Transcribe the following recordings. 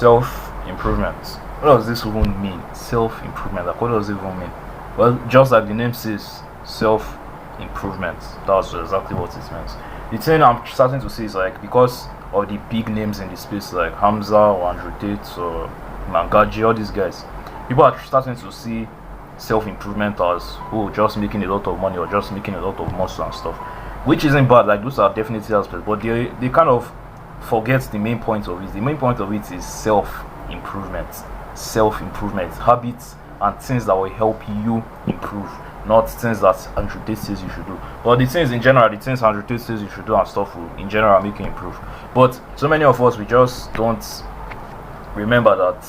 Self-improvement. What does this even mean? Self-improvement. Like, what does it even mean? Well, just like the name says, self-improvement. That's exactly what it means. The thing I'm starting to see is like, because of the big names in the space like Hamza or Andrew Tate or Mangaji, all these guys, people are starting to see self-improvement as, oh, just making a lot of money or just making a lot of muscle and stuff, which isn't bad. Like, those are definitely aspects, but they kind of forget the main point of it. The main point of it is self-improvement, habits and things that will help you improve, not things that Andrew Tate says you should do. But the things in general, the things Andrew Tate says you should do and stuff will in general make you improve. But so many of us, we just don't remember that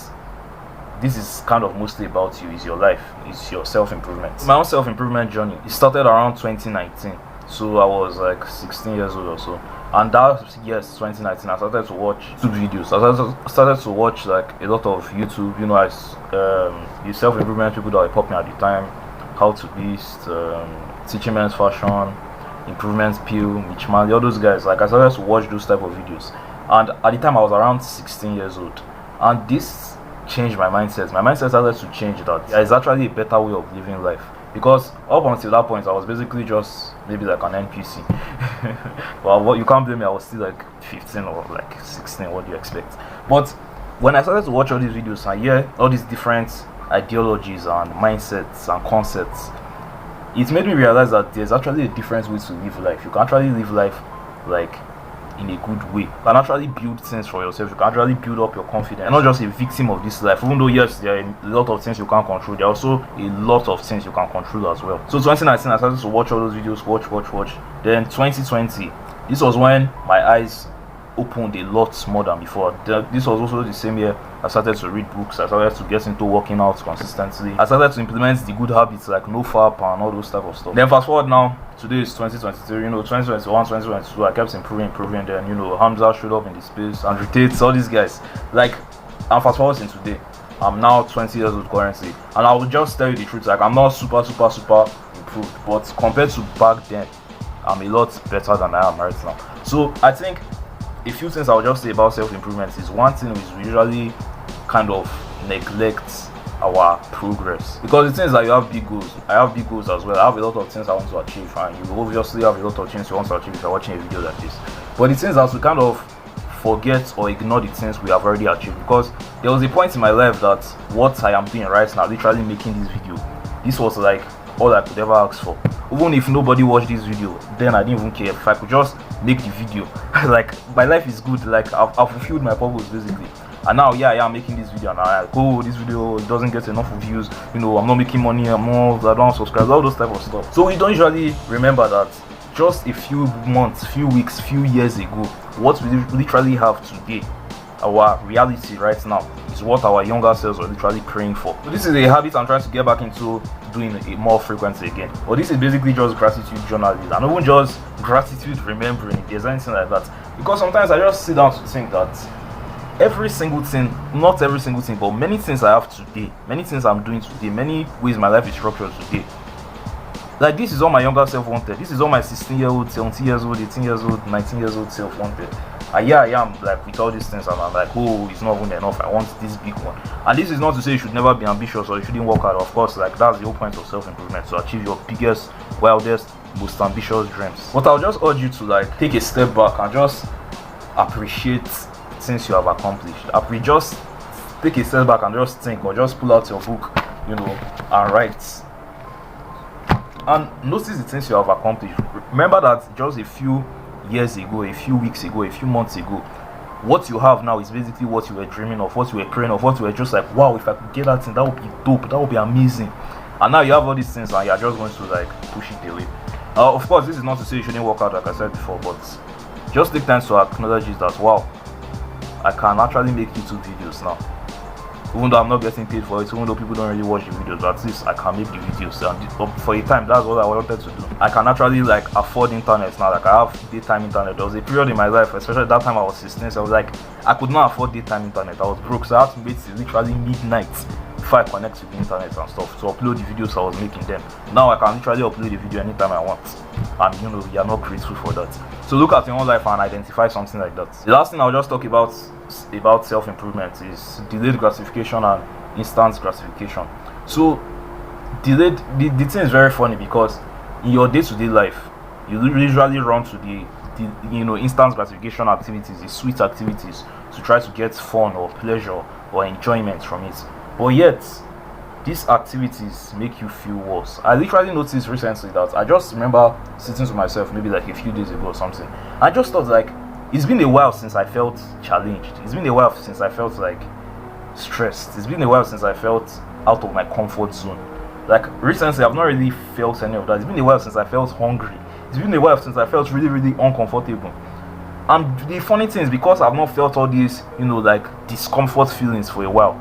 this is kind of mostly about you. It's your life, it's your self-improvement. My own self-improvement journey, it started around 2019. So I was like 16 years old or so, and that year, 2019, I started to watch YouTube videos. I started to watch like a lot of YouTube, you know, as the self-improvement people that were popping at the time, How to Beast, Teaching Men's Fashion, Improvement Pill, Mitch Manley, all those guys. Like, I started to watch those type of videos, and at the time I was around 16 years old, and this changed my mindset. My mindset started to change that it's actually a better way of living life. Because up until that point, I was basically just maybe like an NPC. Well, what you can't blame me. I was still like 15 or like 16. What do you expect? But when I started to watch all these videos and hear all these different ideologies and mindsets and concepts, it made me realize that there's actually a different way to live life. You can actually live life like in a good way. You can actually build things for yourself. You can actually build up your confidence. You're not just a victim of this life. Even though yes, there are a lot of things you can't control, there are also a lot of things you can control as well. So 2019, I started to watch all those videos, watch. Then 2020, this was when my eyes opened a lot more than before. This was also the same year I started to read books. I started to get into working out consistently. I started to implement the good habits like no fap and all those type of stuff. Then fast forward now, today is 2023, 2021, 2022, I kept improving. Then, Hamza showed up in the space, Andrew Tate, all these guys. Like, I'm fast forwarding today. I'm now 20 years old currently, and I will just tell you the truth, like, I'm not super improved, but compared to back then, I'm a lot better than I am right now. So I think a few things I'll just say about self-improvement is, one thing is we usually kind of neglect our progress, because the thing is that you have big goals. I have big goals as well. I have a lot of things I want to achieve, and you obviously have a lot of things you want to achieve if you're watching a video like this. But the thing is that we kind of forget or ignore the things we have already achieved, because there was a point in my life that what I am doing right now, literally making this video, this was like all I could ever ask for. Even if nobody watched this video, then I didn't even care. If I could just make the video, like, my life is good. Like, I've fulfilled my purpose basically. And now, I'm making this video, and I'm like, oh, this video doesn't get enough views. I'm not making money. I don't have subscribers, all those type of stuff. So we don't usually remember that just a few months, few weeks, few years ago, what we literally have today, our reality right now, is what our younger selves are literally praying for. So this is a habit I'm trying to get back into doing it more frequently again. But this is basically just gratitude journaling, and even just gratitude remembering, if there's anything like that. Because sometimes I just sit down to think that every single thing, not every single thing, but many things I have today, many things I'm doing today, many ways my life is structured today, like, this is all my younger self wanted. This is all my 16-year-old, 17 years old, 18 years old, 19 years old self wanted. And I am like with all these things, and I'm like, oh, it's not even enough. I want this big one. And this is not to say you should never be ambitious or you shouldn't work hard. Of course, like, that's the whole point of self-improvement, to achieve your biggest, wildest, most ambitious dreams. But I'll just urge you to, like, take a step back and just appreciate things you have accomplished. Just take a step back and just think, or just pull out your book, and write. And notice the things you have accomplished. Remember that just a few years ago, a few weeks ago, a few months ago, what you have now is basically what you were dreaming of, what you were praying of, what you were just like, wow, if I could get that thing, that would be dope, that would be amazing. And now you have all these things and you're just going to, like, push it away. Of course, this is not to say you shouldn't work out, like I said before, but just take time to acknowledge it that, wow, I can actually make YouTube videos now. Even though I'm not getting paid for it, even though people don't really watch the videos, but at least I can make the videos. And for a time, that's what I wanted to do. I can actually, like, afford internet now. Like, I have daytime internet. There was a period in my life, especially that time I was 16, so I was like, I could not afford daytime internet. I was broke, so I had to wait till literally midnight before I connect to the internet and stuff to upload the videos I was making then. Now I can literally upload the video anytime I want, and you are not grateful for that. So look at your own life and identify something like that. The last thing I'll just talk about self-improvement is delayed gratification and instant gratification. So the thing is very funny because in your day-to-day life you usually run to the instant gratification activities, the sweet activities, to try to get fun or pleasure or enjoyment from it. But yet these activities make you feel worse. I literally noticed recently that I just remember sitting to myself maybe like a few days ago or something. I just thought like it's been a while since I felt challenged. It's been a while since I felt like stressed. It's been a while since I felt out of my comfort zone. Like recently I've not really felt any of that. It's been a while since I felt hungry. It's been a while since I felt really, really uncomfortable. And the funny thing is, because I've not felt all these, like discomfort feelings for a while,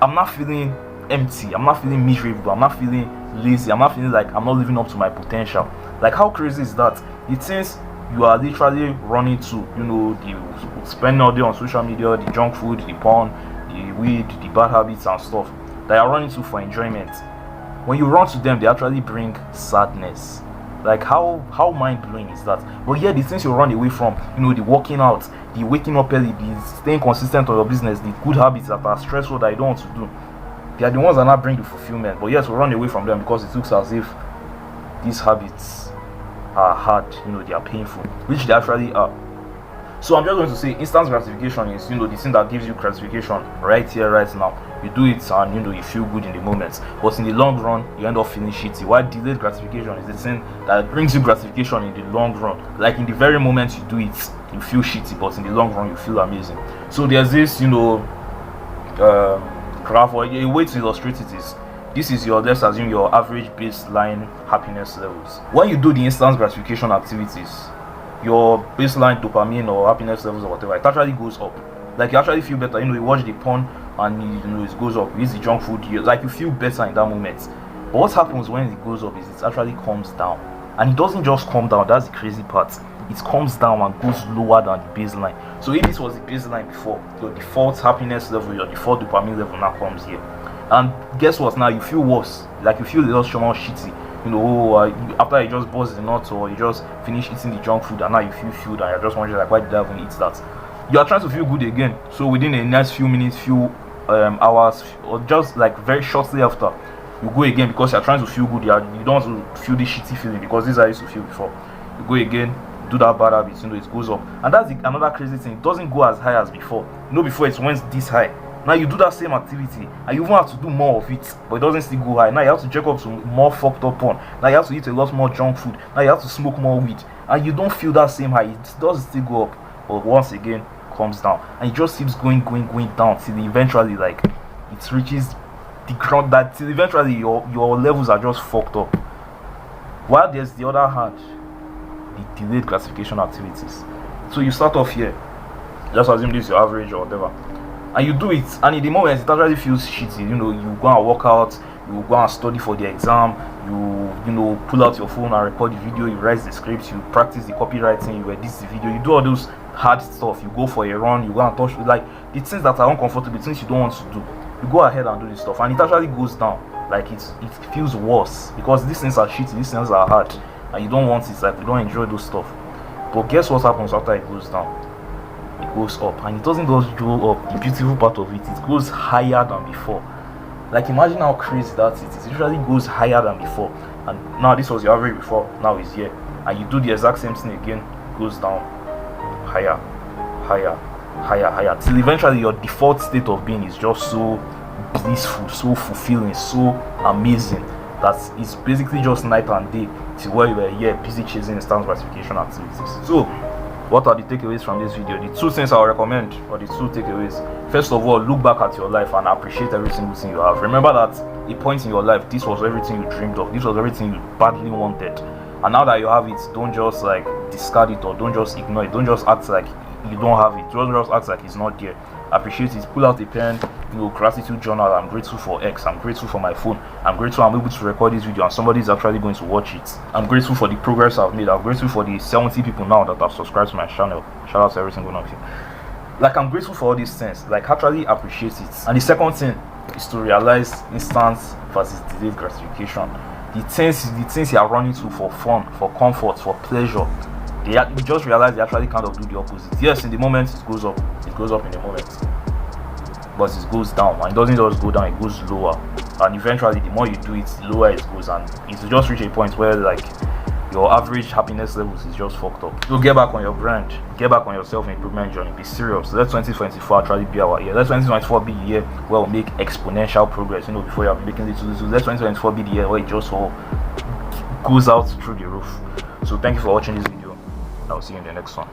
I'm not feeling empty. I'm not feeling miserable. I'm not feeling lazy. I'm not feeling like I'm not living up to my potential. Like, how crazy is that? It seems you are literally running to, the spending all day on social media, the junk food, the porn, the weed, the bad habits and stuff that you're running to for enjoyment. When you run to them, they actually bring sadness. Like, how mind-blowing is that? But yeah, the things you run away from, the working out, the waking up early, the staying consistent on your business, the good habits that are stressful that you don't want to do, they are the ones that not bring the fulfillment. But yes, we run away from them because it looks as if these habits are hard, they are painful, which they actually are. So I'm just going to say instant gratification is, the thing that gives you gratification right here, right now. You do it and, you feel good in the moment. But in the long run, you end up feeling shitty. While delayed gratification is the thing that brings you gratification in the long run. Like in the very moment you do it, you feel shitty, but in the long run, you feel amazing. So there's this, graph, or a way to illustrate it is, this is let's assume your average baseline happiness levels. When you do the instant gratification activities, your baseline dopamine or happiness levels or whatever, it actually goes up. Like, you actually feel better. You watch the porn and it goes up. You eat the junk food, you feel better in that moment. But what happens when it goes up is it actually comes down. And it doesn't just come down, that's the crazy part. It comes down and goes lower than the baseline. So if this was the baseline before, your default happiness level, your default dopamine level now comes here. And guess what? Now you feel worse. Like, you feel a lot more shitty. After you just bust the nuts or you just finish eating the junk food and now you feel filled and you're just wondering like, why did I even eat that? You are trying to feel good again. So within the next few minutes, few hours, or just like very shortly after, you go again because you're trying to feel good. You don't want to feel this shitty feeling because this is how I used to feel before. You go again, do that bad habit, it goes up. And that's another crazy thing. It doesn't go as high as before. Before it went this high. Now you do that same activity and you even have to do more of it, but it doesn't still go high. Now you have to check up to more fucked up porn. Now you have to eat a lot more junk food. Now you have to smoke more weed, and you don't feel that same high. It does still go up, but once again comes down, and it just keeps going down till eventually like it reaches the ground. That till eventually your levels are just fucked up. While there's the other hand, the delayed gratification activities. So you start off here. Just assume this is your average or whatever. And you do it, and in the moment it actually feels shitty. You go and work out, you go and study for the exam, you pull out your phone and record the video, you write the scripts, you practice the copywriting, you edit the video, you do all those hard stuff, you go for a run, you go and touch, like the things that are uncomfortable, the things you don't want to do, you go ahead and do this stuff, and it actually goes down. Like it feels worse because these things are shitty, these things are hard, and you don't want it, like you don't enjoy those stuff. But guess what happens after it goes down? It goes up, and it doesn't just go up. The beautiful part of it goes higher than before. Like, imagine how crazy that is. It usually goes higher than before, and now this was your average before, now it's here, and you do the exact same thing again, goes down higher, till eventually your default state of being is just so blissful, so fulfilling, so amazing that it's basically just night and day till where you were here busy chasing instant gratification activities. So what are the takeaways from this video? The two things I would recommend, or the two takeaways: first of all, look back at your life and appreciate every single thing you have. Remember that a point in your life, this was everything you dreamed of, this was everything you badly wanted, and now that you have it, don't just like discard it, or don't just ignore it, don't just act like you don't have it, don't just act like it's not there. Appreciate it. Pull out a pen, gratitude journal. I'm grateful for X, I'm grateful for my phone, I'm grateful I'm able to record this video and somebody is actually going to watch it. I'm grateful for the progress I've made. I'm grateful for the 70 people now that have subscribed to my channel. Shout out to every single one of you. like I'm grateful for all these things, like actually appreciate it. And the second thing is to realize instant versus delayed gratification. The things you are running to for fun, for comfort, for pleasure, you just realize they actually kind of do the opposite. Yes, in the moment it goes up in the moment, but it goes down, and it doesn't just go down, it goes lower, and eventually the more you do it, the lower it goes, and it will just reach a point where like your average happiness levels is just fucked up. So get back on your brand, get back on your self-improvement journey, be serious. Let 2024 actually be our year. Let 2024 be the year where we'll make exponential progress, before you have been making little. Let 2024 be the year where it just all goes out through the roof. So thank you for watching this video. I'll see you in the next one.